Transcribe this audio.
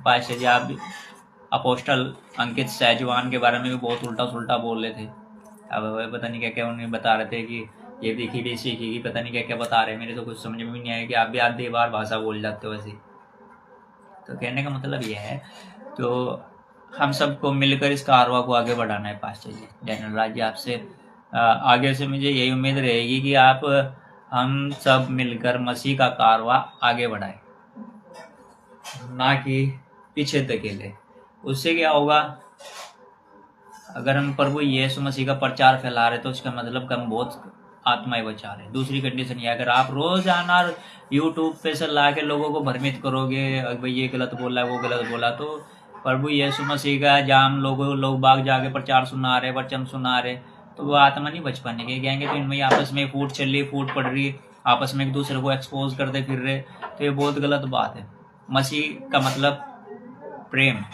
पाशा जी आप अपोस्टल अंकित सहजवान के बारे में भी बहुत उल्टा सुल्टा बोल रहे थे। अब पता नहीं क्या क्या उन्हें बता रहे थे कि ये देखी सीखेगी, पता नहीं क्या क्या बता रहे हैं, मेरे तो कुछ समझ में भी नहीं आया कि आप भी आधी बार भाषा बोल जाते हो ऐसे। तो कहने का मतलब ये है, तो हम सबको मिलकर इस कारवा को आगे बढ़ाना है पास्टर जी। जनरल राज जी आपसे आगे से मुझे यही उम्मीद रहेगी कि आप हम सब मिलकर मसीह का कारवा आगे बढ़ाएं, ना कि पीछे धकेले। उससे क्या होगा, अगर हम प्रभु यीशु मसीह का प्रचार फैला रहे तो उसका मतलब हम बहुत आत्माएं बचा रहे। दूसरी कंडीशन ये, अगर आप रोजाना यूट्यूब पे से ला के लोगों को भ्रमित करोगे, भाई ये गलत बोला है वो गलत बोला, तो प्रभु यीशु मसीह का जहाँ लोग बाग जाके प्रचार सुना रहे, वचन सुना रहे, तो वो आत्मा नहीं बच पाने के कहेंगे। तो इनमें आपस में फूट चल रही, फूट पड़ रही, आपस में एक दूसरे को एक्सपोज करते फिर रहे, तो ये बहुत गलत बात है। मसीह का मतलब प्रेम,